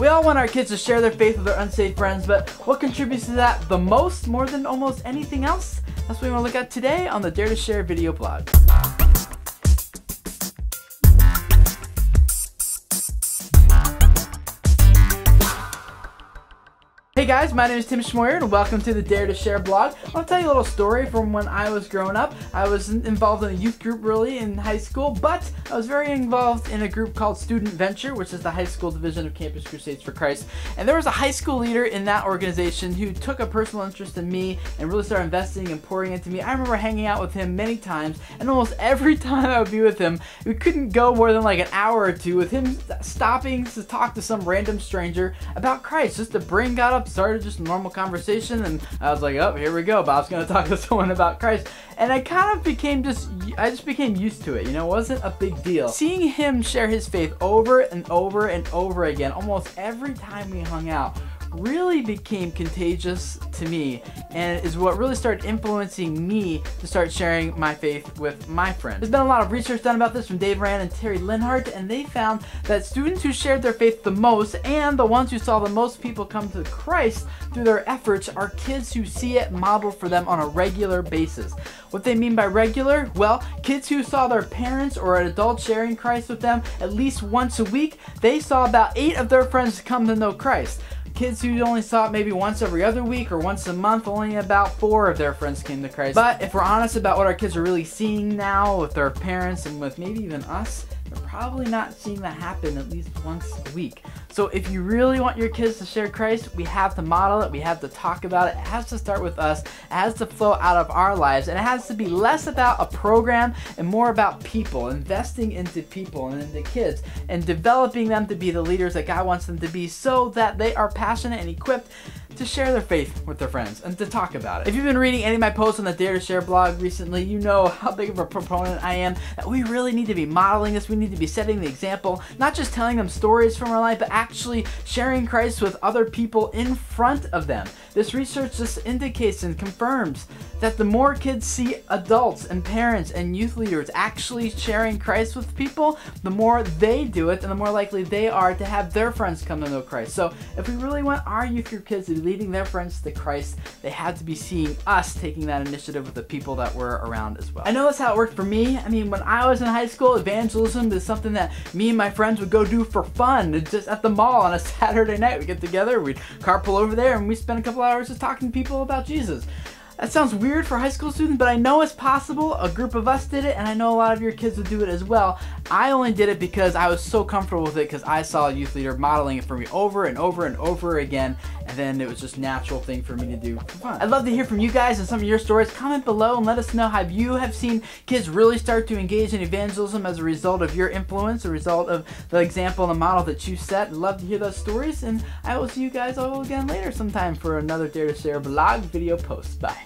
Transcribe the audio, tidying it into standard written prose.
We all want our kids to share their faith with their unsaved friends, but what contributes to that the most, more than almost anything else? That's what we want to look at today on the Dare to Share video blog. Hey guys, my name is Tim Schmoyer and welcome to the Dare to Share blog. I want to tell you a little story from when I was growing up. I was involved in a youth group really in high school, but I was very involved in a group called Student Venture, which is the high school division of Campus Crusades for Christ. And there was a high school leader in that organization who took a personal interest in me and really started investing and pouring into me. I remember hanging out with him many times, and almost every time I would be with him, we couldn't go more than like an hour or two with him stopping to talk to some random stranger about Christ, just to bring God up. Started just a normal conversation, and I was like, oh, here we go, Bob's gonna talk to someone about Christ. And I kind of became I just became used to it, you know, it wasn't a big deal. Seeing him share his faith over and over and over again, almost every time we hung out, really became contagious to me, and is what really started influencing me to start sharing my faith with my friends. There's been a lot of research done about this from Dave Rand and Terry Linhart, and they found that students who shared their faith the most and the ones who saw the most people come to Christ through their efforts are kids who see it modeled for them on a regular basis. What they mean by regular? Well, kids who saw their parents or an adult sharing Christ with them at least once a week, they saw about 8 of their friends come to know Christ. Kids who only saw it maybe once every other week or once a month, only about 4 of their friends came to Christ. But if we're honest about what our kids are really seeing now with their parents and with maybe even us, they're probably not seeing that happen at least once a week. So if you really want your kids to share Christ, we have to model it, we have to talk about it. It has to start with us, it has to flow out of our lives, and it has to be less about a program and more about people, investing into people and into kids, and developing them to be the leaders that God wants them to be so that they are passionate and equipped to share their faith with their friends and to talk about it. If you've been reading any of my posts on the Dare to Share blog recently, you know how big of a proponent I am that we really need to be modeling this. We need to be setting the example, not just telling them stories from our life, but actually sharing Christ with other people in front of them. This research just indicates and confirms that the more kids see adults and parents and youth leaders actually sharing Christ with people, the more they do it and the more likely they are to have their friends come to know Christ. So if we really want our youth group kids to be leading their friends to Christ, they have to be seeing us taking that initiative with the people that we're around as well. I know that's how it worked for me. I mean, when I was in high school, evangelism is something that me and my friends would go do for fun, just at the mall on a Saturday night. We'd get together, we'd carpool over there, and we spend a couple hours just talking to people about Jesus. That sounds weird for high school students, but I know it's possible. A group of us did it, and I know a lot of your kids would do it as well. I only did it because I was so comfortable with it because I saw a youth leader modeling it for me over and over and over again, and then it was just a natural thing for me to do for fun. I'd love to hear from you guys and some of your stories. Comment below and let us know how you have seen kids really start to engage in evangelism as a result of your influence, a result of the example and the model that you set. I'd love to hear those stories, and I will see you guys all again later sometime for another Dare to Share blog video post. Bye.